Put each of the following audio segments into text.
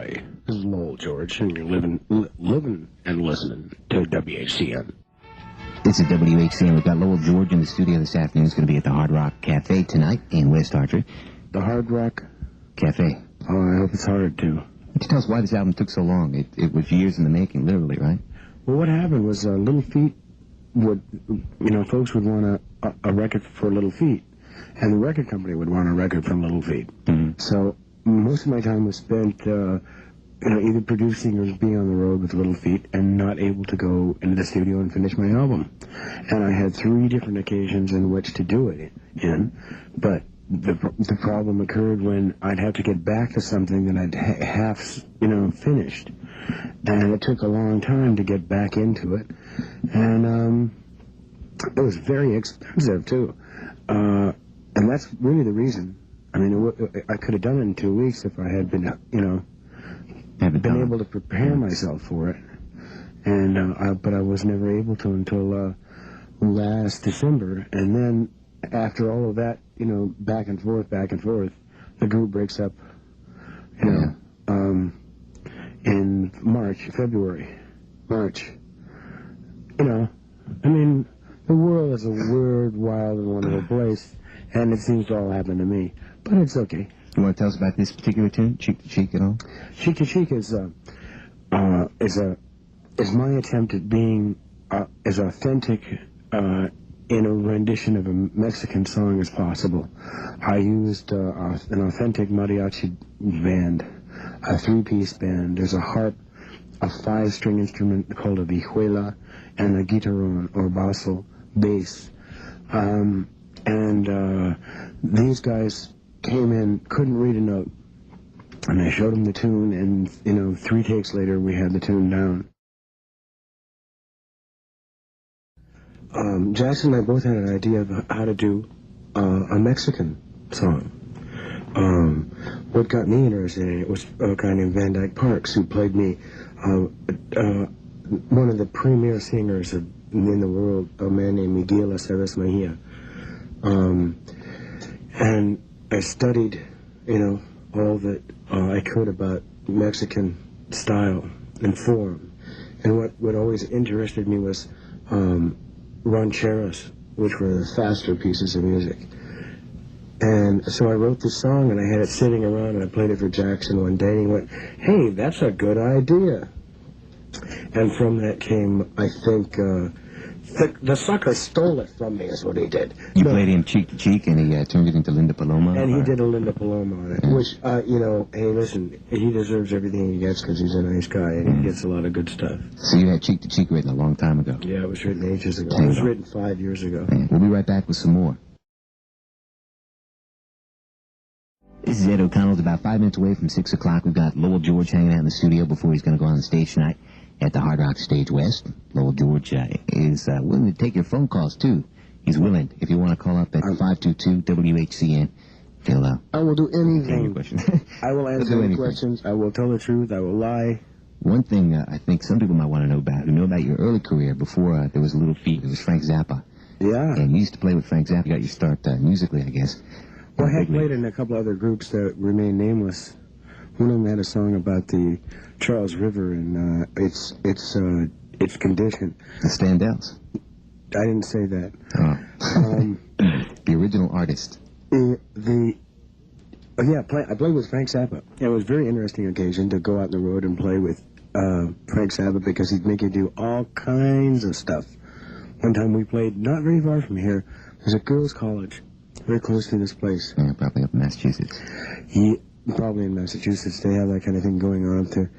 Hi, this is Lowell George, and you're living and listening to WHCN. This is WHCN. We've got Lowell George in the studio this afternoon. He's going to be at the Hard Rock Cafe tonight in West Hartford. The Hard Rock Cafe. Oh, I hope it's hard, too. Can you tell us why this album took so long? It was years in the making, literally, right? Well, what happened was Little Feat would, folks would want a record for Little Feat, and the record company would want a record from Little Feat. Mm-hmm. So most of my time was spent, either producing or being on the road with Little Feat and not able to go into the studio and finish my album. And I had 3 different occasions in which to do it in, but the problem occurred when I'd have to get back to something that I'd half, finished. And it took a long time to get back into it. And it was very expensive, too. And that's really the reason. I mean, I could have done it in 2 weeks if I had been, been able to prepare myself for it. And but I was never able to until last December. And then after all of that, back and forth, the group breaks up, in February. March. I mean, the world is a weird, wild, and wonderful place, and it seems to all happen to me. But it's okay. You want to tell us about this particular tune, Cheek to Cheek, at all? Cheek to Cheek is my attempt at being as authentic in a rendition of a Mexican song as possible. I used an authentic mariachi band, a 3-piece band. There's a harp, a 5-string instrument called a vihuela, and a guitarron or bass. These guys came in, couldn't read a note, and I showed them the tune, and 3 takes later we had the tune down. Jackson and I both had an idea of how to do a Mexican song. What got me interested in it was a guy named Van Dyke Parks, who played me one of the premier singers in the world, a man named Miguel Aceves Mejia. And I studied, all that I could about Mexican style and form. And what always interested me was rancheras, which were the faster pieces of music. And so I wrote this song, and I had it sitting around, and I played it for Jackson one day, and he went, "Hey, that's a good idea." And from that came, I think, the sucker stole it from me, is what he did. You played him Cheek to Cheek, and he turned it into Linda Paloma? And he did a Linda Paloma on it, which, hey, listen, he deserves everything he gets because he's a nice guy, and he gets a lot of good stuff. So you had Cheek to Cheek written a long time ago? Yeah, it was written ages ago. It was written 5 years ago. Yeah. We'll be right back with some more. This is Ed O'Connell. It's about 5 minutes away from 6 o'clock. We've got Lowell George hanging out in the studio before he's going to go on the stage tonight at the Hard Rock Stage West. Lowell George is willing to take your phone calls, too. He's willing. If you want to call up at 522-WHCN, he'll I will do anything. I will answer any questions. I will tell the truth. I will lie. One thing I think some people might want to know about, who know about your early career before there was Little Feat, it was Frank Zappa. Yeah. And you used to play with Frank Zappa. You got your start musically, I guess. Well, I had played in a couple other groups that remain nameless. One of them had a song about the Charles River and its condition. The Standells. I didn't say that. Oh. The original artist. I played with Frank Zappa. It was a very interesting occasion to go out on the road and play with Frank Zappa because he'd make you do all kinds of stuff. One time we played not very far from here. There's a girls' college very close to this place. Yeah, probably up in Massachusetts. Probably in Massachusetts. They have that kind of thing going on there.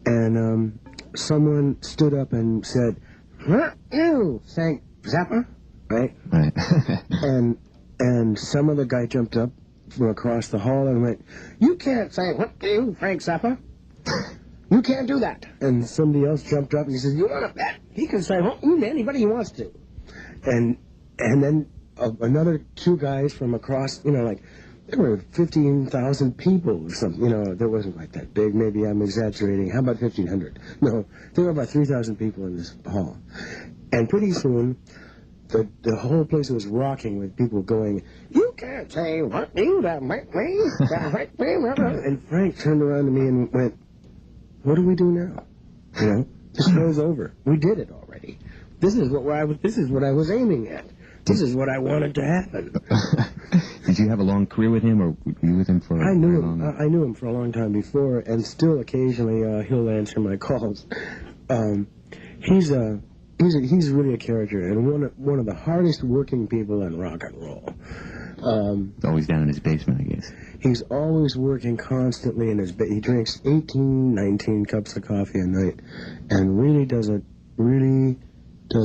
And someone stood up and said, "You, Frank Zappa," right? Right. and some other guy jumped up from across the hall and went, "You can't say, 'What you, Frank Zappa?' You can't do that." And somebody else jumped up and he said, "You want to bet? He can say, 'What you,' anybody he wants to." And then another 2 guys from across, there were 15,000 people or something. There wasn't like that big. Maybe I'm exaggerating. How about 1,500? No, there were about 3,000 people in this hall. And pretty soon, the whole place was rocking with people going, "You can't say what you that make me." And Frank turned around to me and went, what do we do now? You know, the show's over. We did it already. This is what I was aiming at. This is what I wanted to happen. Did you have a long career with him, or were you with him for? I knew him for a long time before, and still occasionally he'll answer my calls. He's really a character, and one of the hardest working people in rock and roll. Always down in his basement, I guess. He's always working constantly in his basement. He drinks 18, 19 cups of coffee a night, and really does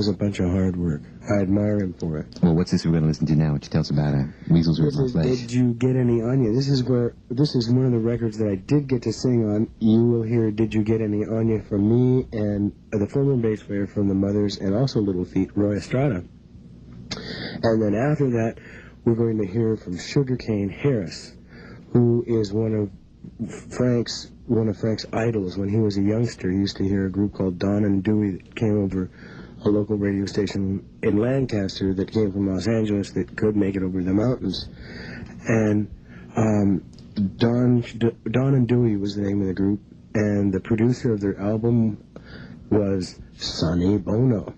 a bunch of hard work. I admire him for it. Well, what's this we're going to listen to now? What you tell us about Weasels Rip My Flesh? Did You Get Any Anya? This is one of the records that I did get to sing on. You will hear Did You Get Any Anya from me and the former bass player from the Mothers and also Little Feat, Roy Estrada. And then after that, we're going to hear from Sugarcane Harris, who is one of Frank's idols. When he was a youngster, he used to hear a group called Don and Dewey that came over a local radio station in Lancaster that came from Los Angeles that could make it over the mountains. And Don and Dewey was the name of the group, and the producer of their album was Sonny Bono.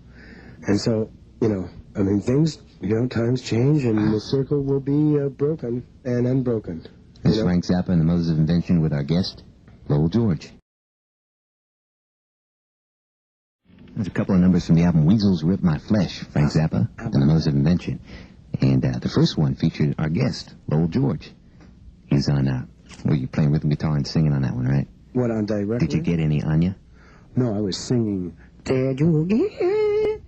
And so, things, times change, and the circle will be broken and unbroken. This is Frank Zappa and the Mothers of Invention with our guest, Lowell George. There's a couple of numbers from the album Weasels Rip My Flesh, Frank Zappa and the Mothers of Invention. And the first one featured our guest, Lowell George. He's on, you're playing rhythm guitar and singing on that one, right? What, on direct? Did you get any Anya? No, I was singing, Did you get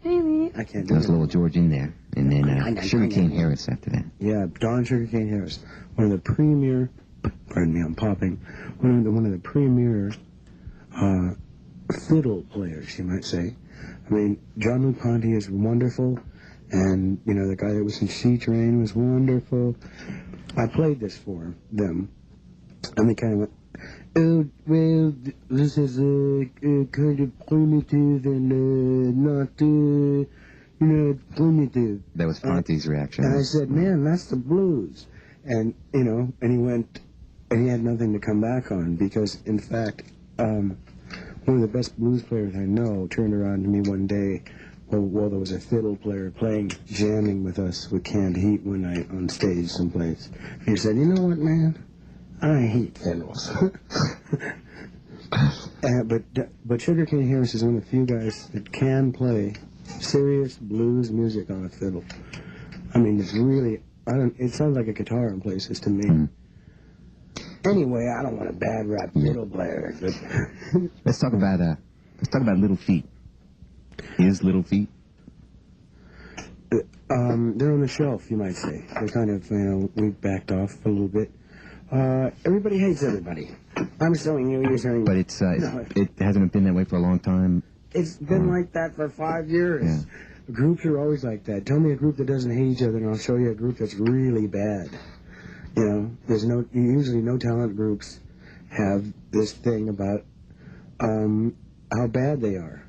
any? I can't do it. There's Lowell George in there. And then Sugarcane Harris after that. Yeah, Don Sugarcane Harris. One of the premier, pardon me, I'm popping, one of the premier fiddle players, you might say. I mean, John Luponti is wonderful, and, the guy that was in C Train was wonderful. I played this for them, and they kind of went, oh, well, this is kind of primitive and not, primitive. That was Ponti's reaction. And I said, man, that's the blues. And, and he went, and he had nothing to come back on, because, in fact, one of the best blues players I know turned around to me one day while there was a fiddle player jamming with us with Canned Heat one night on stage someplace. He said, you know what, man? I hate fiddles. But Sugarcane Harris is one of the few guys that can play serious blues music on a fiddle. I mean, it's really, it sounds like a guitar in places to me. Mm. Anyway, I don't want a bad rap fiddle player. But let's talk about Little Feat. Is Little Feat? They're on the shelf, you might say. They're kind of, we backed off a little bit. Everybody hates everybody. I'm showing you, you're showing. But it hasn't been that way for a long time. It's been like that for 5 years. Yeah. Groups are always like that. Tell me a group that doesn't hate each other, and I'll show you a group that's really bad. There's usually no talent groups have this thing about how bad they are,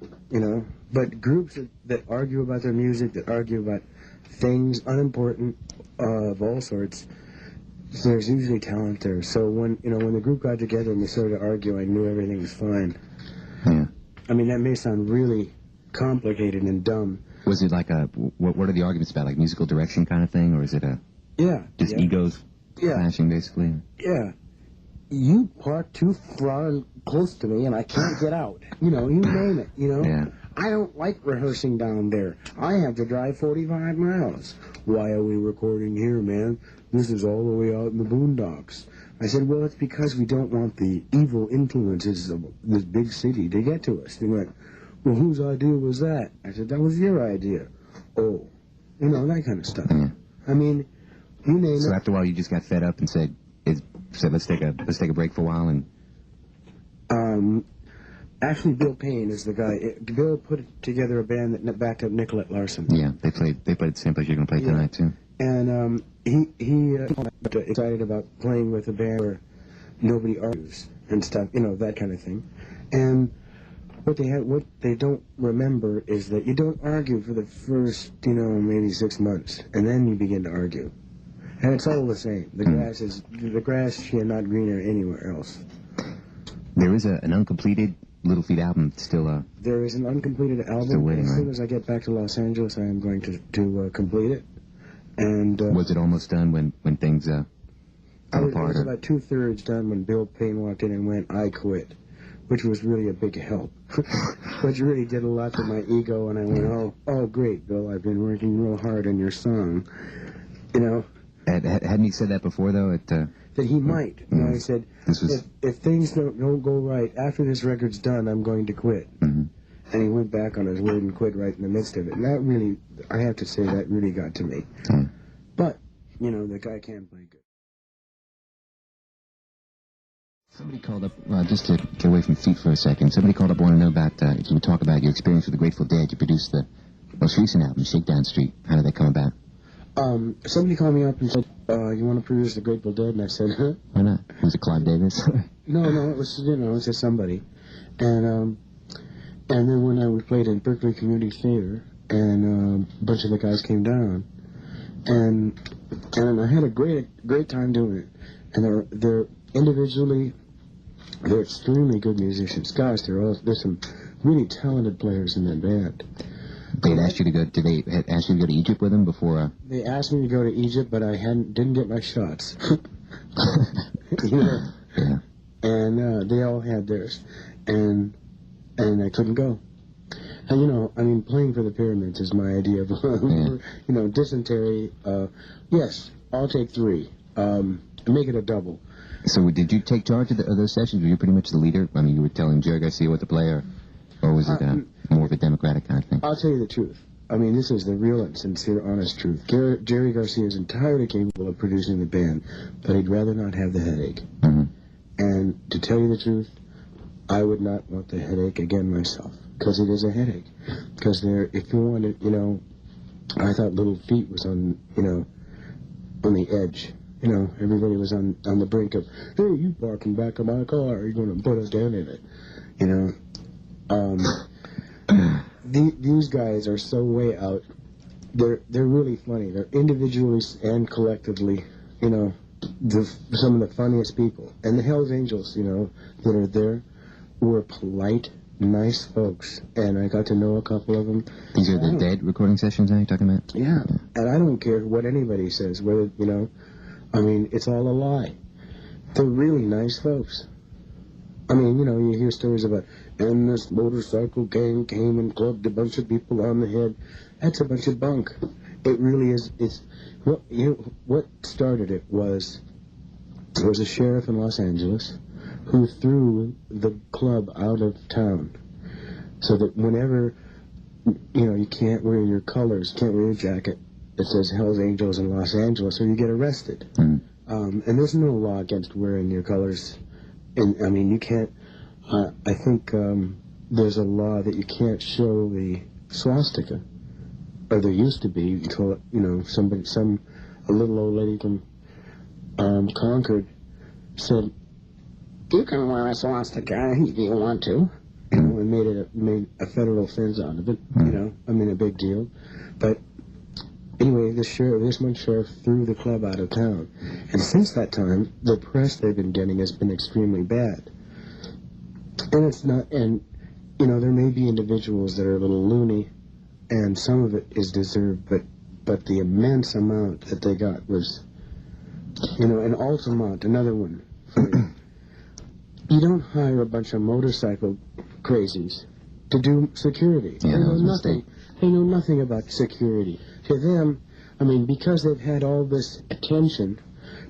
But groups that argue about their music, that argue about things unimportant of all sorts, there's usually talent there. So when the group got together and they started arguing, I knew everything was fine. Yeah. I mean, that may sound really complicated and dumb. Was it like what are the arguments about, like musical direction kind of thing, or is it just egos? Yeah. Clashing, basically. Yeah. You park too far close to me, and I can't get out. You name it, Yeah. I don't like rehearsing down there. I have to drive 45 miles. Why are we recording here, man? This is all the way out in the boondocks. I said, well, it's because we don't want the evil influences of this big city to get to us. They went, well, whose idea was that? I said, that was your idea. Oh. That kind of stuff. Yeah. I mean, you name it. So after a while, you just got fed up and said, let's take a break for a while and. Actually, Bill Payne is the guy. Bill put together a band that backed up Nicolette Larson. Yeah, they played the same place you're going to play tonight too. And he excited about playing with a band where nobody argues and stuff, that kind of thing. And what they don't remember is that you don't argue for the first, maybe 6 months, and then you begin to argue. And it's all the same. The grass is not greener anywhere else. There is an uncompleted Little Feat album still. There is an uncompleted album. Still waiting, as soon right? as I get back to Los Angeles, I am going to complete it. And was it almost done when things fell apart? It was about 2/3 done when Bill Payne walked in and went, "I quit," which was really a big help. Which really did a lot to my ego, and I went, "Oh, great, Bill! I've been working real hard on your song." You know. Hadn't he said that before, though? That he might. You know, I said, if things don't go right after this record's done, I'm going to quit. Mm-hmm. And he went back on his word and quit right in the midst of it. And that really, I have to say, that really got to me. Mm. But, you know, the guy can play good. Somebody called up, just to get away from feet for a second, somebody called up, wanting to know about, if you would talk about your experience with the Grateful Dead. You produced the most recent album, Shakedown Street. How did that come about? Somebody called me up and said, you want to produce the Grateful Dead? And I said, huh? Why not? Was it Clive Davis? No, it was, you know, it was just somebody. And then when we played in Berkeley Community Theater, and a bunch of the guys came down, and I had a great time doing it. And they're individually, they're extremely good musicians. Gosh, there's some really talented players in that band. They had asked you to go. Did they ask you to go to Egypt with them before? They asked me to go to Egypt, but I didn't get my shots. You know? Yeah. And they all had theirs, and I couldn't go. And, you know, I mean, playing for the Pyramids is my idea of, you know, dysentery. Yes, I'll take 3. Make it a double. So did you take charge of those sessions? Were you pretty much the leader? I mean, you were telling Jerry Garcia what to play, or was it more of a democratic kind of thing? I'll tell you the truth. I mean, this is the real and sincere, honest truth. Jerry Garcia is entirely capable of producing the band, but he'd rather not have the headache. Mm-hmm. And to tell you the truth, I would not want the headache again myself, because it is a headache. Because if you wanted, you know, I thought Little Feat was on, you know, on the edge. You know, everybody was on the brink of, hey, you parking back of my car, you're going to put us down in it. You know, these guys are so way out. They're really funny. They're individually and collectively, you know, some of the funniest people. And the Hells Angels, you know, that are there were polite, nice folks. And I got to know a couple of them. These are the Dead recording sessions now you're talking about? Yeah. And I don't care what anybody says, whether, you know, I mean, it's all a lie. They're really nice folks. I mean, you know, you hear stories about, and this motorcycle gang came and clubbed a bunch of people on the head. That's a bunch of bunk. It really is. It's what started it was there was a sheriff in Los Angeles who threw the club out of town, so that whenever, you know, you can't wear your colors, can't wear your jacket that says Hells Angels in Los Angeles, or you get arrested. Mm. And there's no law against wearing your colors. And I mean, you can't. I think there's a law that you can't show the swastika, or there used to be until, you know, a little old lady from Concord said, "You can wear a swastika if you want to," you know, and made a federal offense out of it. You know, I mean, a big deal. But anyway, this one sheriff threw the club out of town, and since that time, the press they've been getting has been extremely bad. And it's not, and, you know, there may be individuals that are a little loony, and some of it is deserved, but the immense amount that they got was, you know, an Altamont, another one. You don't hire a bunch of motorcycle crazies to do security. Yeah, They know nothing about security. To them, I mean, because they've had all this attention,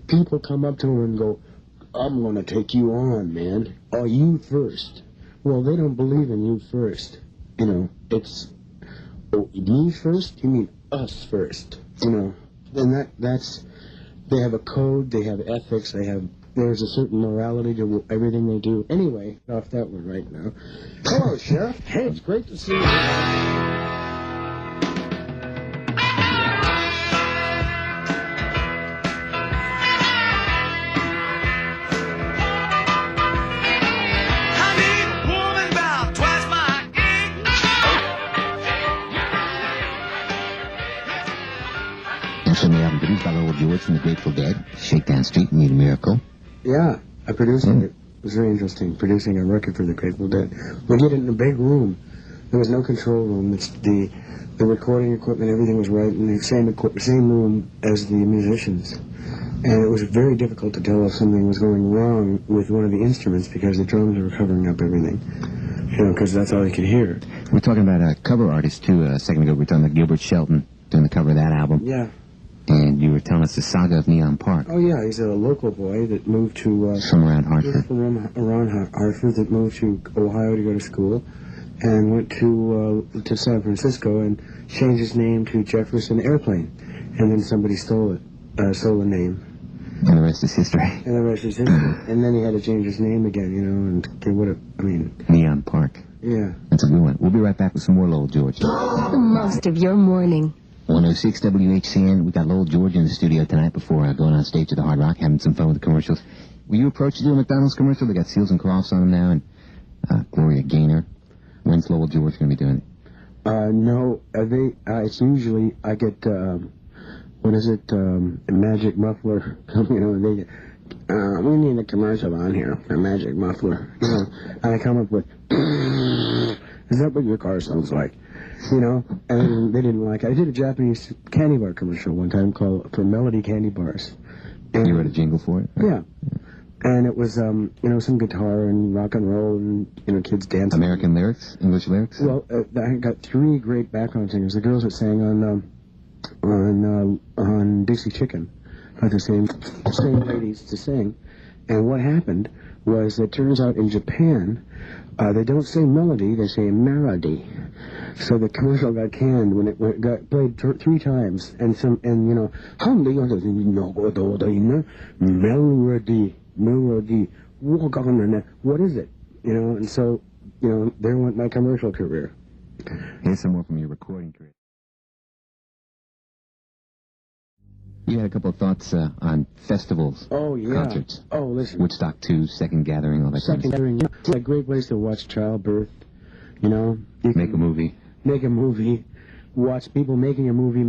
people come up to them and go, "I'm going to take you on, man. Oh, you first." Well, they don't believe in you first. You know, it's, oh, me first? You mean us first. You know, and that's, they have a code, they have ethics, there's a certain morality to everything they do. Anyway, off that one right now. Hello, Sheriff. Hey, it's great to see you. From the album produced by Lowell George from the Grateful Dead, Shakedown Street, Need a Miracle. Yeah, I produced it. It was very interesting, producing a record for the Grateful Dead. We did it in a big room. There was no control room. The recording equipment, everything was right in the same room as the musicians. And it was very difficult to tell if something was going wrong with one of the instruments because the drums were covering up everything. You know, because that's all they could hear. We're talking about cover artists, too, a second ago. We were talking about Gilbert Shelton doing the cover of that album. Yeah. And you were telling us the saga of Neon Park. Oh, yeah. He's a local boy that moved to... from around Hartford. From around Hartford, that moved to Ohio to go to school. And went to San Francisco and changed his name to Jefferson Airplane. And then somebody stole it, stole the name. And the rest is history. And the rest is history. And then he had to change his name again, you know, and Neon Park. Yeah. That's a good one. We'll be right back with some more Lowell George. Most of your morning. 106 WHCN. We got Lowell George in the studio tonight before going on stage at the Hard Rock, having some fun with the commercials. Were you approached to do a McDonald's commercial? They got Seals and Crofts on them now, and Gloria Gaynor. When's Lowell George going to be doing it? No, it's usually, I get, what is it, Magic Muffler, you know, we need a commercial on here, a Magic Muffler, you know, and I come up with, is that what your car sounds like, you know, and they didn't like it. I did a Japanese candy bar commercial one time for Melody Candy Bars. And, you wrote a jingle for it? Yeah. And it was, you know, some guitar and rock and roll and, you know, kids dancing. American lyrics? English lyrics? Well, I got three great background singers. The girls that sang on Dixie Chicken. Got the same ladies to sing. And what happened was, it turns out in Japan, they don't say melody, they say melody. So the commercial got canned when it got played three times. And you know, melody, what is it? You know, and so, you know, there went my commercial career. Here's some more from your recording career. You had a couple of thoughts on festivals. Oh, yeah. Concerts. Oh, listen. Woodstock 2, Second Gathering, all that kind of stuff. Second Gathering, yeah. It's a great place to watch childbirth, you know. Make a movie. Make a movie. Watch people making a movie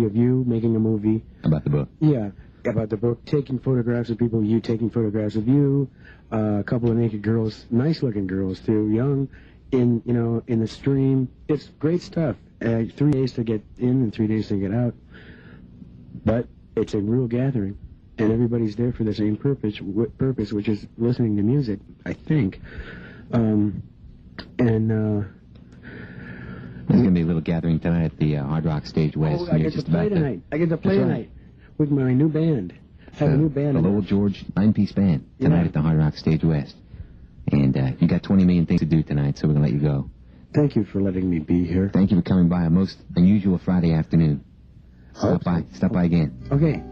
of you, making a movie. About the book. Yeah, about the book. Taking photographs of people, you taking photographs of you. A couple of naked girls, nice-looking girls, too, young, in the stream. It's great stuff. 3 days to get in and 3 days to get out. But it's a real gathering, and everybody's there for the same purpose, which is listening to music, I think. There's going to be a little gathering tonight at the Hard Rock Stage West. Oh, I get to play tonight. I get to play tonight with my new band. I have a new band. The Lowell George 9-piece band tonight at the Hard Rock Stage West. And you got 20 million things to do tonight, so we're going to let you go. Thank you for letting me be here. Thank you for coming by a most unusual Friday afternoon. Stop by again. Okay.